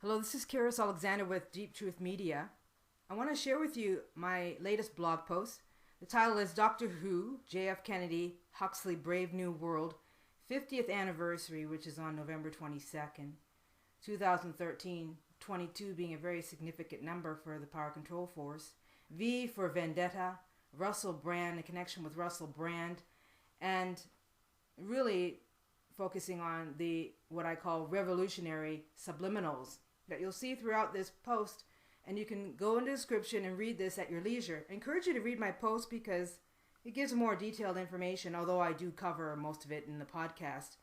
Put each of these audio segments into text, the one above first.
Hello, this is Karis Alexander with Deep Truth Media. I want to share with you my latest blog post. The title is Doctor Who, J.F.Kennedy Huxley Brave New World, 50th Anniversary, which is on November 22nd, 2013, 22 being a very significant number for the Power Control Force. V for Vendetta, Russell Brand, a connection with Russell Brand, and really focusing on the what I call revolutionary subliminals that you'll see throughout this post, and you can go in the description and read this at your leisure. I encourage you to read my post because it gives more detailed information, although I do cover most of it in the podcast.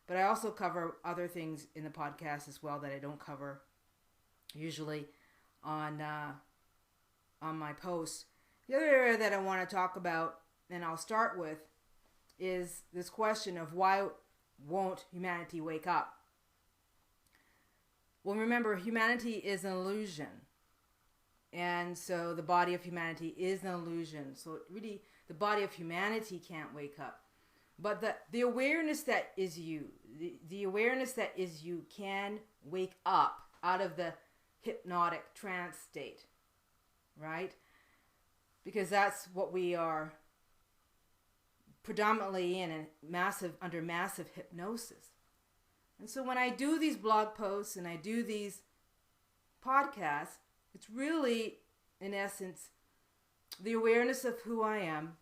But I also cover other things in the podcast as well that I don't cover usually on my posts. The other area that I want to talk about, and I'll start with, is this question of why won't humanity wake up? Well, remember, humanity is an illusion. And so the body of humanity is an illusion. So really, the body of humanity can't wake up. But the awareness that is you, the awareness that is you can wake up out of the hypnotic trance state, right? Because that's what we are predominantly in, under massive hypnosis. And so when I do these blog posts and I do these podcasts, it's really, in essence, the awareness of who I am,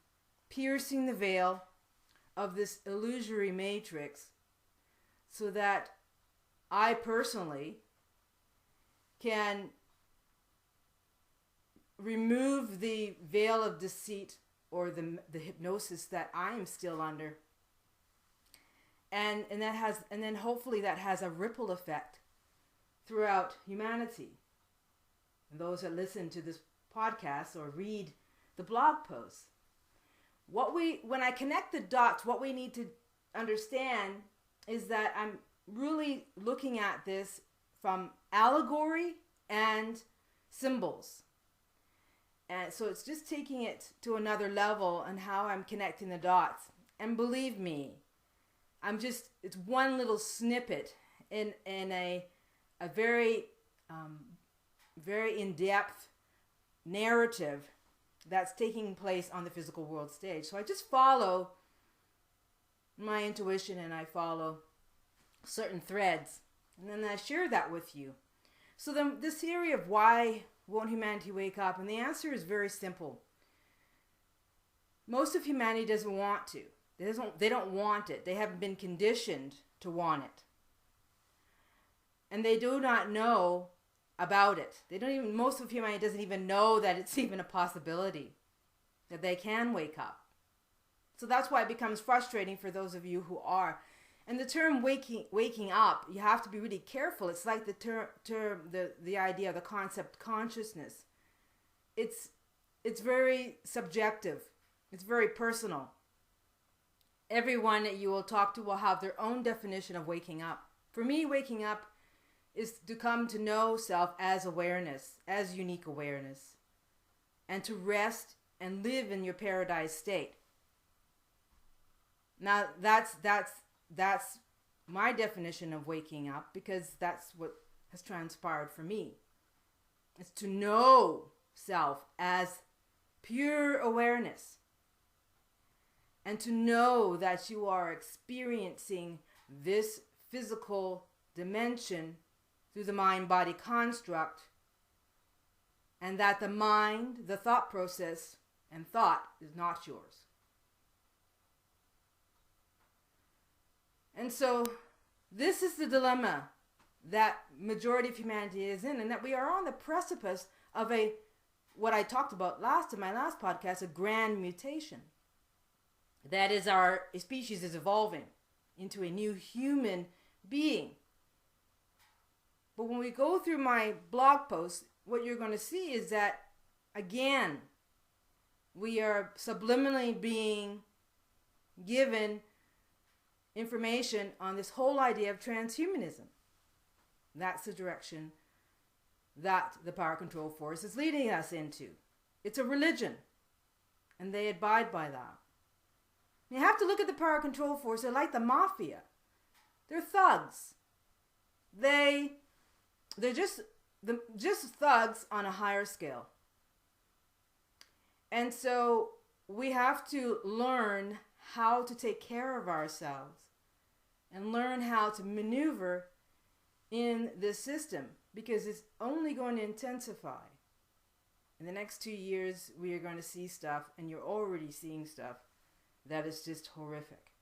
piercing the veil of this illusory matrix so that I personally can remove the veil of deceit or the hypnosis that I am still under. And then hopefully that has a ripple effect throughout humanity. And those that listen to this podcast or read the blog posts. When I connect the dots, what we need to understand is that I'm really looking at this from allegory and symbols. And so it's just taking it to another level and how I'm connecting the dots. And believe me, it's one little snippet in a very, very in-depth narrative that's taking place on the physical world stage. So I just follow my intuition and I follow certain threads. And then I share that with you. So then this theory of why won't humanity wake up? And the answer is very simple. Most of humanity doesn't want to. They don't want it. They haven't been conditioned to want it. And they do not know about it. Most of humanity doesn't even know that it's even a possibility that they can wake up. So that's why it becomes frustrating for those of you who are. And the term waking up, you have to be really careful. It's like the idea, the concept consciousness. It's very subjective. It's very personal. Everyone that you will talk to will have their own definition of waking up. For me, waking up is to come to know self as awareness, as unique awareness, and to rest and live in your paradise state. Now, that's my definition of waking up, because that's what has transpired for me. It's to know self as pure awareness. And to know that you are experiencing this physical dimension through the mind-body construct, and that the mind, the thought process, and thought is not yours. And so this is the dilemma that majority of humanity is in, and that we are on the precipice of what I talked about in my last podcast, a grand mutation. That is, our species is evolving into a new human being. But when we go through my blog post, what you're going to see is that, again, we are subliminally being given information on this whole idea of transhumanism. That's the direction that the Power Control Force is leading us into. It's a religion, and they abide by that. You have to look at the Power Control Force. They're like the mafia. They're thugs. They they're just thugs on a higher scale. And so we have to learn how to take care of ourselves and learn how to maneuver in this system, because it's only going to intensify. In the next 2 years, we are going to see stuff, and you're already seeing stuff that is just horrific.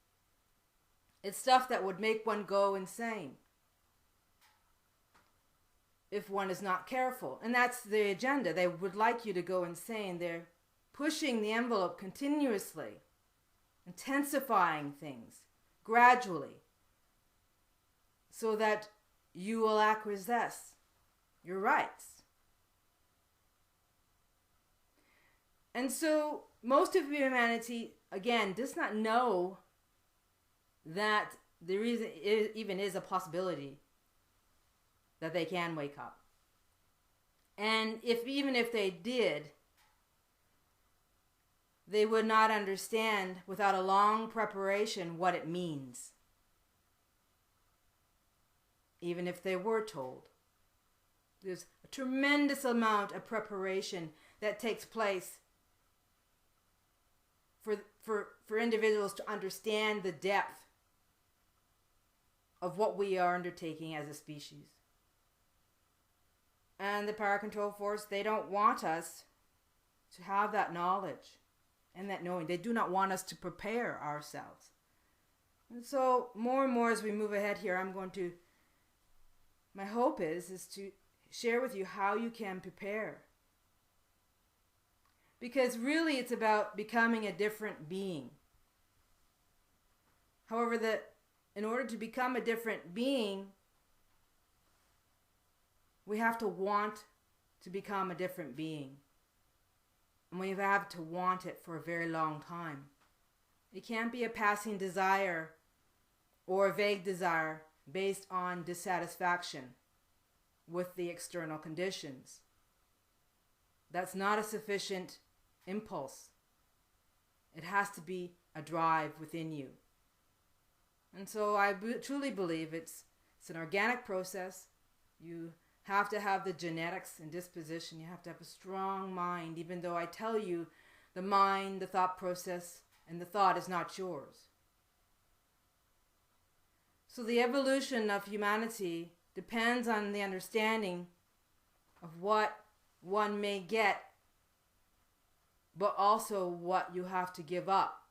It's stuff that would make one go insane if one is not careful. And that's the agenda. They would like you to go insane. They're pushing the envelope continuously, intensifying things gradually, so that you will acquiesce your rights. And so most of humanity, again, does not know that there even is a possibility that they can wake up. And even if they did, they would not understand without a long preparation what it means. Even if they were told. There's a tremendous amount of preparation that takes place for individuals to understand the depth of what we are undertaking as a species. And the power control force, they don't want us to have that knowledge and that knowing. They do not want us to prepare ourselves. And so more and more as we move ahead here, my hope is to share with you how you can prepare. Because really it's about becoming a different being. However, in order to become a different being, we have to want to become a different being. And we have to want it for a very long time. It can't be a passing desire or a vague desire based on dissatisfaction with the external conditions. That's not a sufficient impulse. It has to be a drive within you. And so I truly believe it's an organic process. You have to have the genetics and disposition. You have to have a strong mind, even though I tell you the mind, the thought process, and the thought is not yours. So the evolution of humanity depends on the understanding of what one may get, but also what you have to give up.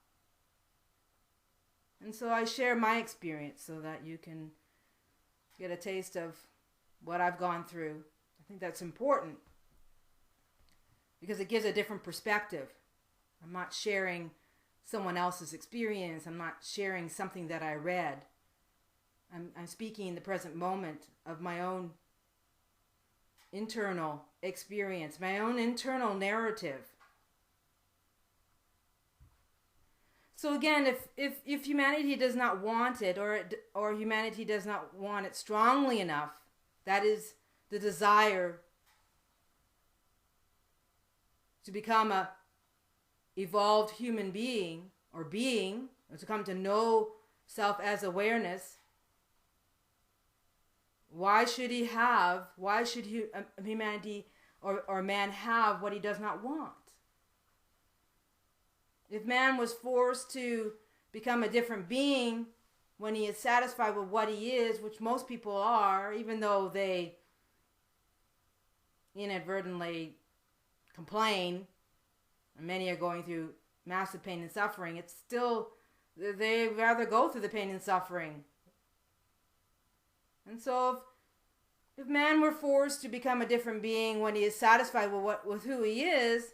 And so I share my experience so that you can get a taste of what I've gone through. I think that's important because it gives a different perspective. I'm not sharing someone else's experience. I'm not sharing something that I read. I'm speaking in the present moment of my own internal experience, my own internal narrative. So again, if humanity does not want it, or humanity does not want it strongly enough, that is the desire to become a evolved human being, or to come to know self as awareness. Why should humanity or man have what he does not want? If man was forced to become a different being when he is satisfied with what he is, which most people are, even though they inadvertently complain, and many are going through massive pain and suffering, it's still, they rather go through the pain and suffering. And so if man were forced to become a different being when he is satisfied with who he is,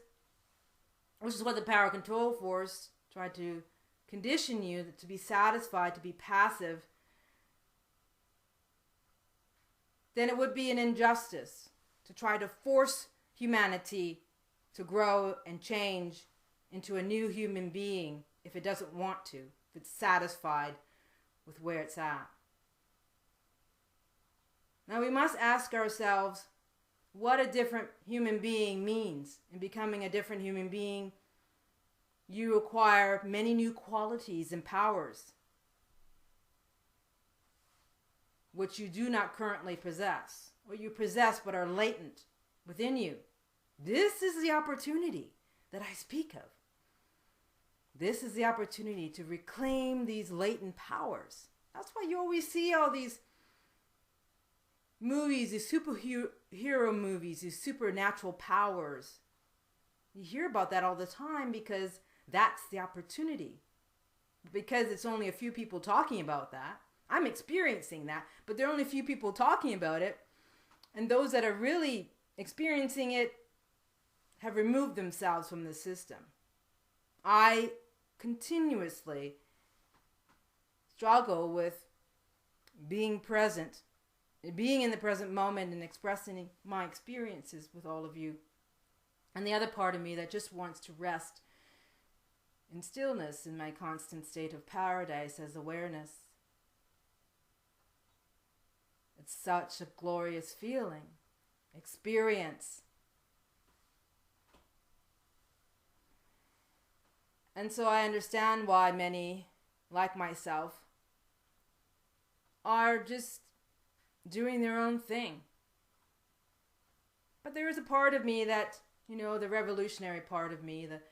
which is what the power control force tried to condition you to be satisfied, to be passive, then it would be an injustice to try to force humanity to grow and change into a new human being if it doesn't want to, if it's satisfied with where it's at. Now we must ask ourselves what a different human being means. In becoming a different human being, you acquire many new qualities and powers which you do not currently possess, what you possess but are latent within you. This is the opportunity that I speak of. This is the opportunity to reclaim these latent powers. That's why you always see all these movies, these superhero movies, these supernatural powers. You hear about that all the time because that's the opportunity. Because it's only a few people talking about that. I'm experiencing that, but there are only a few people talking about it. And those that are really experiencing it have removed themselves from the system. I continuously struggle with being present, being in the present moment and expressing my experiences with all of you. And the other part of me that just wants to rest in stillness in my constant state of paradise as awareness. It's such a glorious feeling, experience. And so I understand why many, like myself, are just doing their own thing. But there is a part of me that, the revolutionary part of me, that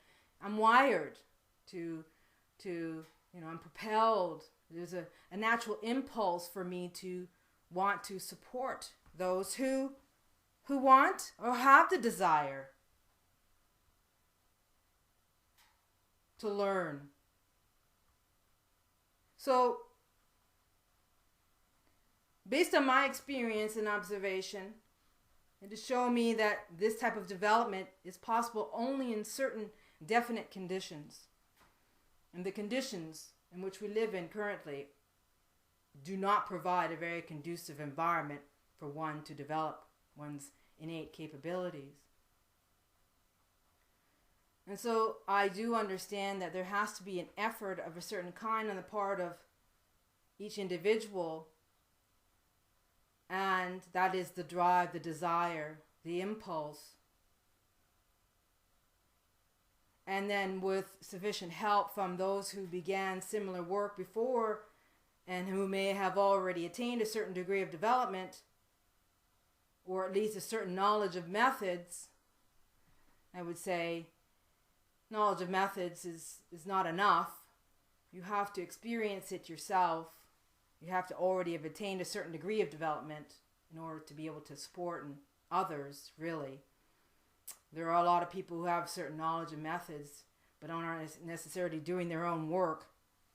I'm wired to I'm propelled. There's a natural impulse for me to want to support those who want or have the desire to learn. So, based on my experience and observation, it has shown me that this type of development is possible only in certain definite conditions. And the conditions in which we live in currently do not provide a very conducive environment for one to develop one's innate capabilities. And so I do understand that there has to be an effort of a certain kind on the part of each individual, and that is the drive, the desire, the impulse. And then with sufficient help from those who began similar work before and who may have already attained a certain degree of development, or at least a certain knowledge of methods, I would say knowledge of methods is not enough. You have to experience it yourself. You have to already have attained a certain degree of development in order to be able to support others, really. There are a lot of people who have certain knowledge and methods, but aren't necessarily doing their own work.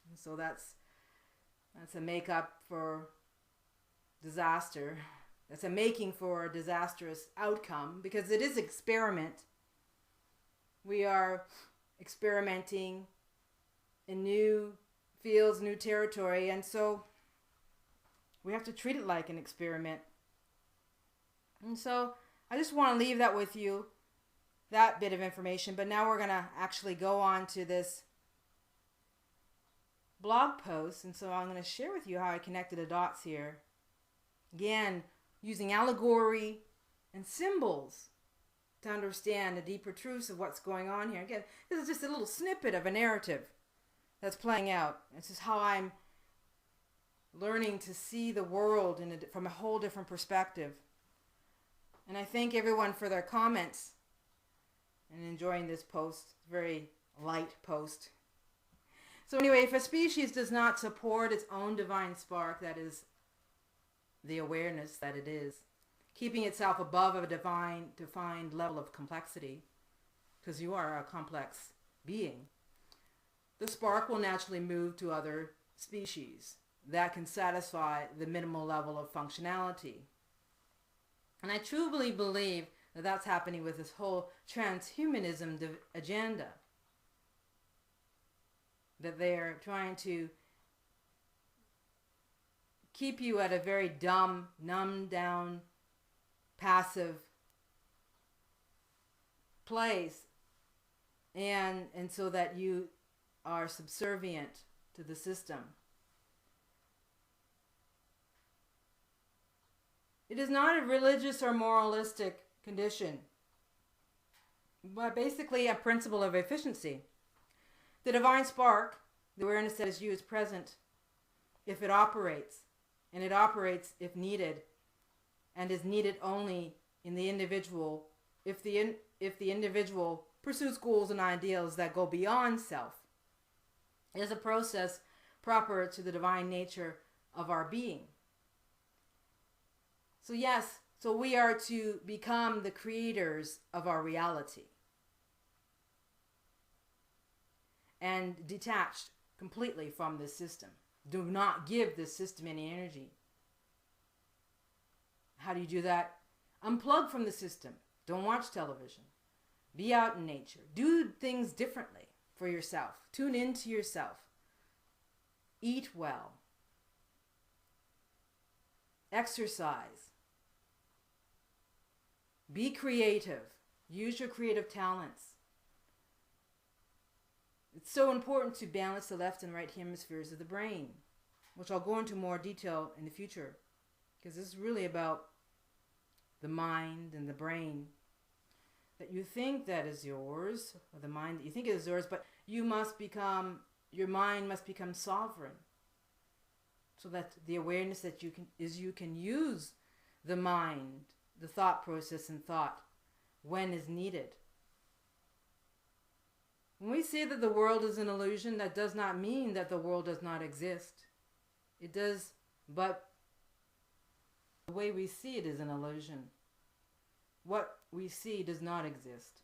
And so that's a makeup for disaster. That's a making for a disastrous outcome, because it is experiment. We are experimenting in new fields, new territory, and so we have to treat it like an experiment. And so I just want to leave that with you, that bit of information. But now we're going to actually go on to this blog post. And so I'm going to share with you how I connected the dots here. Again, using allegory and symbols to understand the deeper truths of what's going on here. Again, this is just a little snippet of a narrative that's playing out. This is how I'm learning to see the world from a whole different perspective. And I thank everyone for their comments and enjoying this post. Very light post. So anyway, if a species does not support its own divine spark, that is the awareness that it is, keeping itself above a defined level of complexity, because you are a complex being, the spark will naturally move to other species that can satisfy the minimal level of functionality. And I truly believe that that's happening with this whole transhumanism agenda. That they're trying to keep you at a very dumb, numbed down, passive place, and so that you are subservient to the system. It is not a religious or moralistic condition, but basically a principle of efficiency. The divine spark, the awareness that is you, is present if it operates, and it operates if needed. and is needed only in the individual if the individual pursues goals and ideals that go beyond self. It is a process proper to the divine nature of our being. So yes, so we are to become the creators of our reality and detached completely from this system. Do not give this system any energy. How do you do that? Unplug from the system. Don't watch television. Be out in nature. Do things differently for yourself. Tune into yourself. Eat well. Exercise. Be creative. Use your creative talents. It's so important to balance the left and right hemispheres of the brain, which I'll go into more detail in the future, because this is really about the mind and the brain that you think that is yours, or the mind that you think is yours, but your mind must become sovereign, so that the awareness that you can use the mind, the thought process and thought when is needed. When we say that the world is an illusion, that does not mean that the world does not exist. It does, but the way we see it is an illusion. What we see does not exist.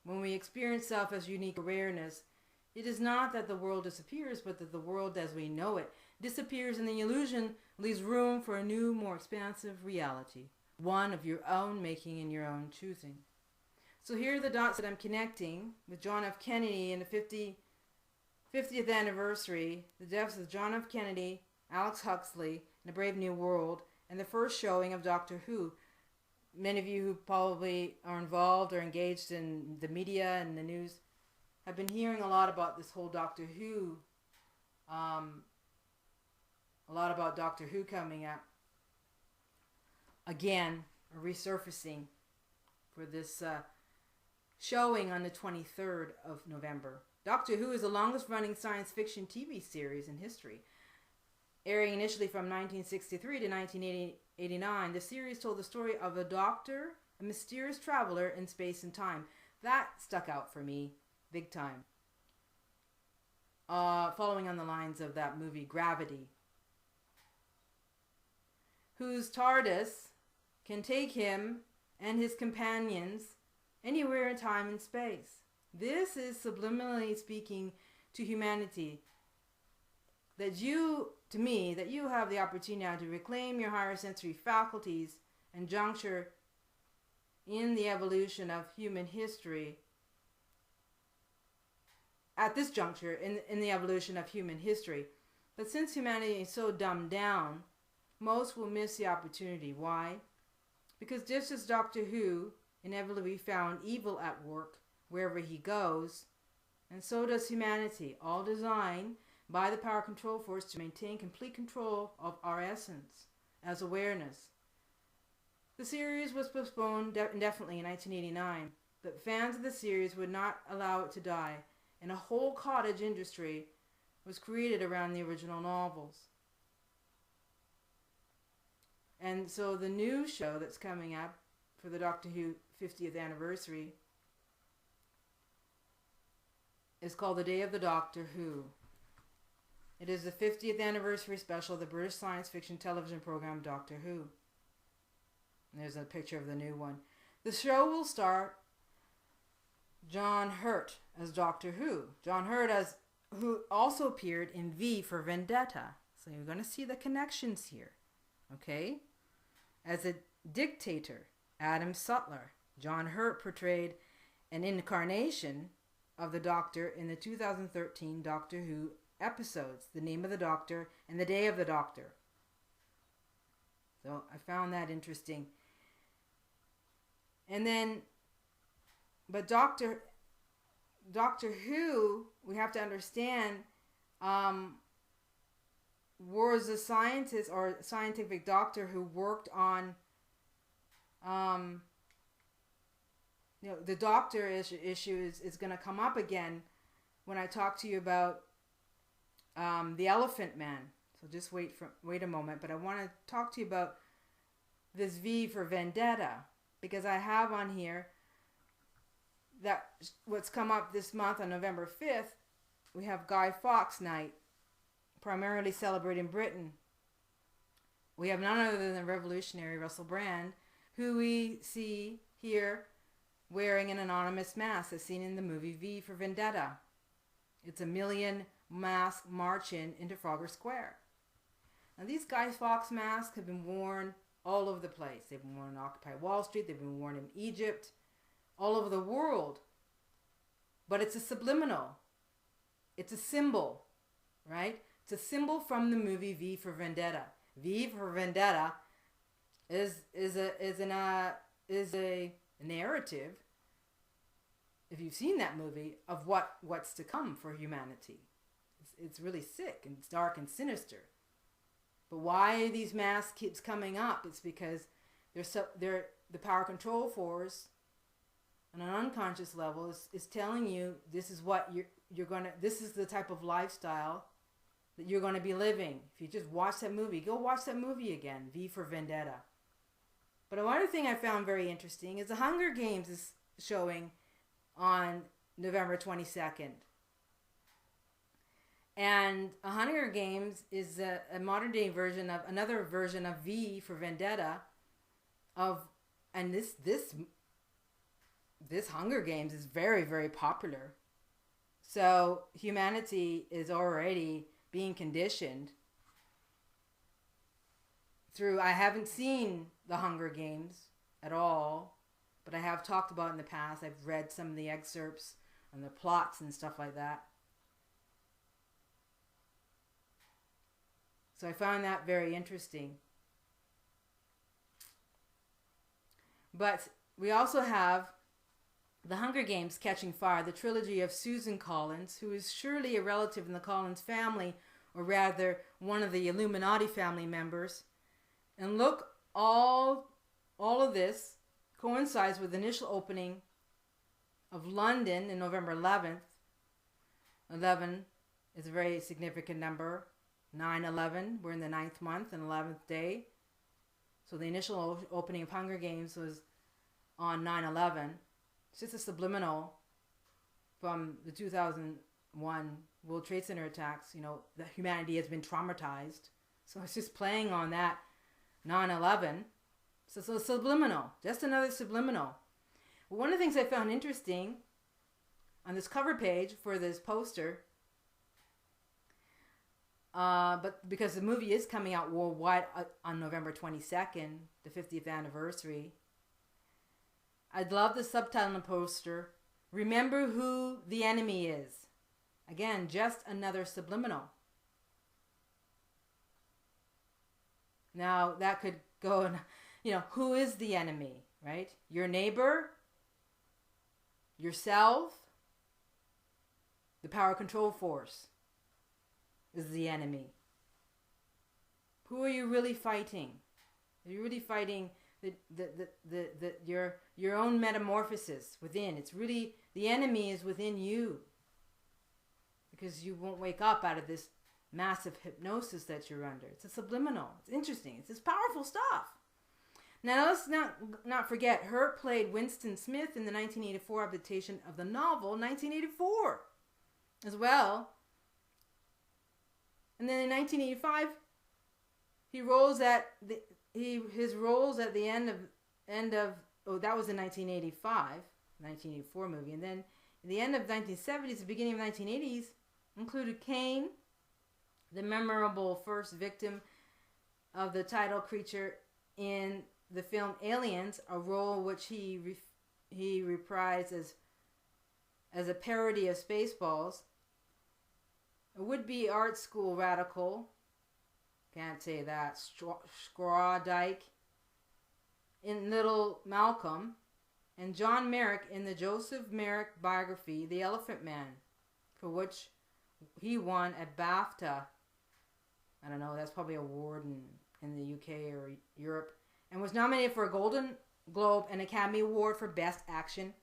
When we experience self as unique awareness, it is not that the world disappears, but that the world as we know it disappears, and the illusion leaves room for a new, more expansive reality, one of your own making and your own choosing. So here are the dots that I'm connecting with John F. Kennedy and the 50th anniversary, the deaths of John F. Kennedy, Alex Huxley, and A Brave New World, and the first showing of Doctor Who. Many of you who probably are involved or engaged in the media and the news have been hearing a lot about this whole Doctor Who, a lot about Doctor Who coming up. Again, a resurfacing for this showing on the 23rd of November. Doctor Who is the longest running science fiction TV series in history. Airing initially from 1963 to 1989, the series told the story of a doctor, a mysterious traveler in space and time. That stuck out for me big time. Following on the lines of that movie Gravity, whose TARDIS can take him and his companions anywhere in time and space. This is subliminally speaking to humanity that you have the opportunity now to reclaim your higher sensory faculties and juncture in the evolution of human history. At this juncture in the evolution of human history. But since humanity is so dumbed down, most will miss the opportunity. Why? Because just as Doctor Who inevitably found evil at work wherever he goes, and so does humanity, all designed by the power control force to maintain complete control of our essence as awareness. The series was postponed indefinitely in 1989, but fans of the series would not allow it to die, and a whole cottage industry was created around the original novels. And so the new show that's coming up for the Doctor Who 50th anniversary is called The Day of the Doctor Who. It is the 50th anniversary special of the British science fiction television program Doctor Who. And there's a picture of the new one. The show will star John Hurt as Doctor Who. John Hurt who also appeared in V for Vendetta. So you're going to see the connections here. Okay? As a dictator, Adam Sutler. John Hurt portrayed an incarnation of the Doctor in the 2013 Doctor Who episodes, The Name of the Doctor and The Day of the Doctor. So I found that interesting. And then, but Doctor Who, we have to understand, was a scientist or scientific doctor who worked on, the doctor issue is going to come up again when I talk to you about the Elephant Man. So just wait a moment. But I want to talk to you about this V for Vendetta, because I have on here that what's come up this month on November 5th, we have Guy Fawkes Night, primarily celebrating Britain. We have none other than the Revolutionary Russell Brand, who we see here wearing an anonymous mask as seen in the movie V for Vendetta. It's a million mask march-in into Trafalgar Square. Now these Guy Fawkes masks have been worn all over the place. They've been worn on Occupy Wall Street, they've been worn in Egypt, all over the world. But it's a subliminal. It's a symbol, right? It's a symbol from the movie V for Vendetta. V for Vendetta is a narrative, if you've seen that movie, of what's to come for humanity. It's really sick and it's dark and sinister. But why these masks keeps coming up? It's because they're the power control force on an unconscious level is telling you this is what this is the type of lifestyle that you're going to be living. If you just watch that movie, go watch that movie again, V for Vendetta. But another thing I found very interesting is the Hunger Games is showing on November 22nd. And a Hunger Games is a modern day version of another version of V for Vendetta and this Hunger Games is very, very popular. So humanity is already being conditioned through, I haven't seen the Hunger Games at all, but I have talked about it in the past. I've read some of the excerpts and the plots and stuff like that. So I found that very interesting. But we also have The Hunger Games Catching Fire, the trilogy of Susan Collins, who is surely a relative in the Collins family, or rather one of the Illuminati family members. And look, all of this coincides with the initial opening of London in November 11th. 11 is a very significant number. 9/11, we're in the 9th month and 11th day. So the initial opening of Hunger Games was on 9/11. It's just a subliminal from the 2001 World Trade Center attacks. You know, that humanity has been traumatized. So it's just playing on that 9/11. So subliminal, just another subliminal. One of the things I found interesting on this cover page for this poster, but because the movie is coming out worldwide on November 22nd, the 50th anniversary, I'd love the subtitle on the poster, "Remember who the enemy is." Again, just another subliminal. Now, that could go, who is the enemy, right? Your neighbor, yourself, the power control force is the enemy. Who are you really fighting? Are you really fighting your own metamorphosis within? It's really, the enemy is within you, because you won't wake up out of this massive hypnosis that you're under. It's a subliminal. It's interesting. It's just powerful stuff. Now let's not forget, Hurt played Winston Smith in the 1984 adaptation of the novel 1984 as well. And then in 1985, his roles at the end of that was the 1984 movie, and then in the end of 1970s, the beginning of 1980s, included Kane, the memorable first victim of the title creature in the film Aliens, a role which he reprised as a parody of Spaceballs. A would-be art school radical, can't say that, Scrawdyke in Little Malcolm, and John Merrick in the Joseph Merrick biography, The Elephant Man, for which he won a BAFTA. I don't know, that's probably an award in the UK or Europe, and was nominated for a Golden Globe and Academy Award for Best Action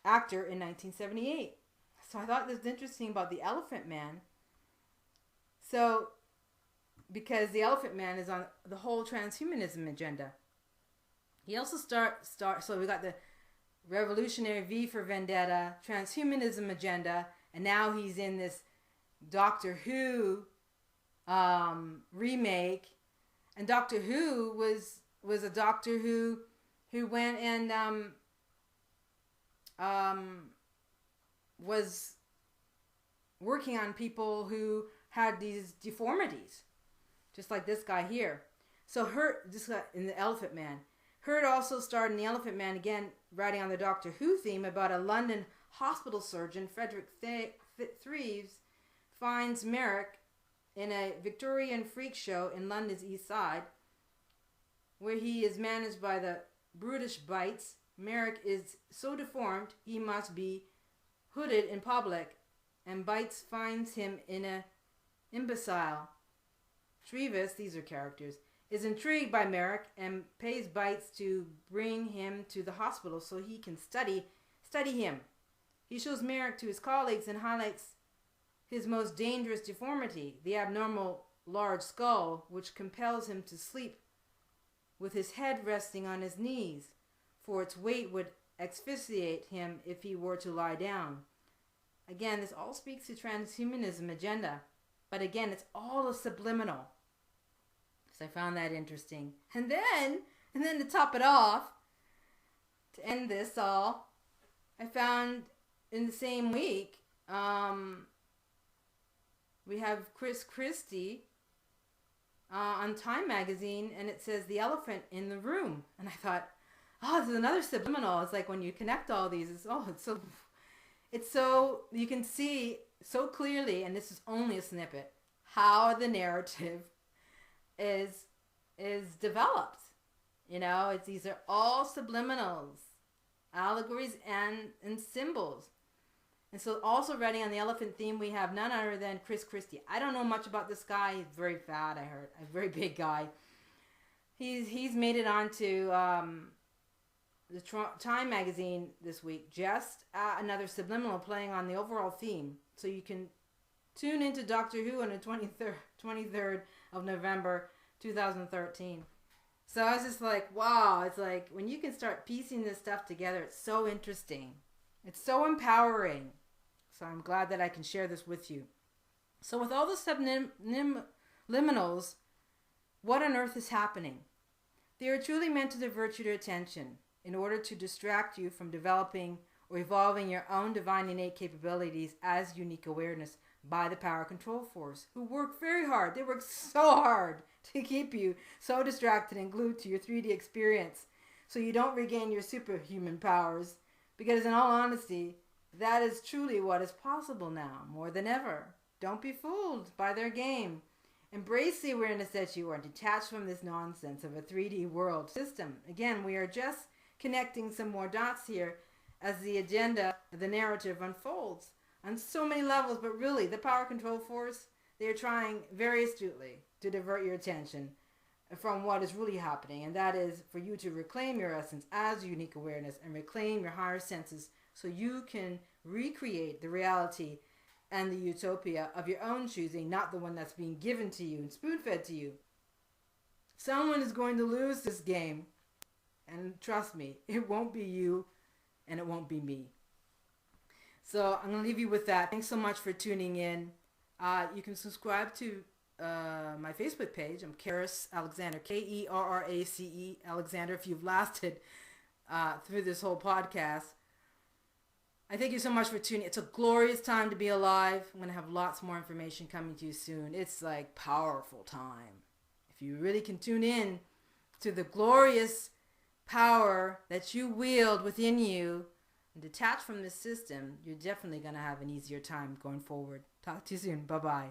Actor in 1978. So I thought this was interesting about The Elephant Man. So because the Elephant Man is on the whole transhumanism agenda. He also so we got the Revolutionary V for Vendetta, transhumanism agenda, and now he's in this Doctor Who remake. And Doctor Who was a doctor who went and was working on people who had these deformities, just like this guy here. So this guy in the Elephant Man. Hurd also starred in the Elephant Man, again writing on the Doctor Who theme about a London hospital surgeon, Frederick Threaves, finds Merrick in a Victorian freak show in London's East Side, where he is managed by the brutish Bites. Merrick is so deformed he must be hooded in public, and Bites finds him in a imbecile. Trevis, these are characters, is intrigued by Merrick and pays Bites to bring him to the hospital so he can study him. He shows Merrick to his colleagues and highlights his most dangerous deformity, the abnormal large skull, which compels him to sleep with his head resting on his knees, for its weight would asphyxiate him if he were to lie down. Again, this all speaks to transhumanism agenda, but again, it's all a subliminal. So I found that interesting. And then to top it off, to end this all, I found in the same week, we have Chris Christie on Time magazine, and it says The Elephant in the Room. And I thought, oh, this is another subliminal. It's like when you connect all these, it's so you can see so clearly, and this is only a snippet, how the narrative is developed. You know, these are all subliminals, allegories, and symbols. And so also writing on the elephant theme, we have none other than Chris Christie. I don't know much about this guy. He's very fat, I heard. A very big guy. He's made it onto the Time magazine this week. Just another subliminal playing on the overall theme. So you can tune into Doctor Who on the 23rd of November 2013. So I was just like, wow. It's like when you can start piecing this stuff together, it's so interesting. It's so empowering. So I'm glad that I can share this with you. So with all the subliminals, what on earth is happening? They are truly meant to divert your attention in order to distract you from developing or evolving your own divine innate capabilities as unique awareness by the power control force, who work very hard. They work so hard to keep you so distracted and glued to your 3D experience so you don't regain your superhuman powers. Because in all honesty, that is truly what is possible now, more than ever. Don't be fooled by their game. Embrace the awareness that you are detached from this nonsense of a 3D world system. Again, we are just connecting some more dots here as the agenda, the narrative unfolds on so many levels. But really, the power control force, they are trying very astutely to divert your attention from what is really happening, and that is for you to reclaim your essence as unique awareness and reclaim your higher senses so you can recreate the reality and the utopia of your own choosing, not the one that's being given to you and spoon-fed to you. Someone is going to lose this game, and trust me, it won't be you and it won't be me. So I'm going to leave you with that. Thanks so much for tuning in. You can subscribe to my Facebook page. I'm Kerrace Alexander, Kerrace Alexander. If you've lasted through this whole podcast, I thank you so much for tuning. It's a glorious time to be alive. I'm going to have lots more information coming to you soon. It's like powerful time. If you really can tune in to the glorious power that you wield within you and detach from this system, you're definitely going to have an easier time going forward. Talk to you soon. Bye-bye.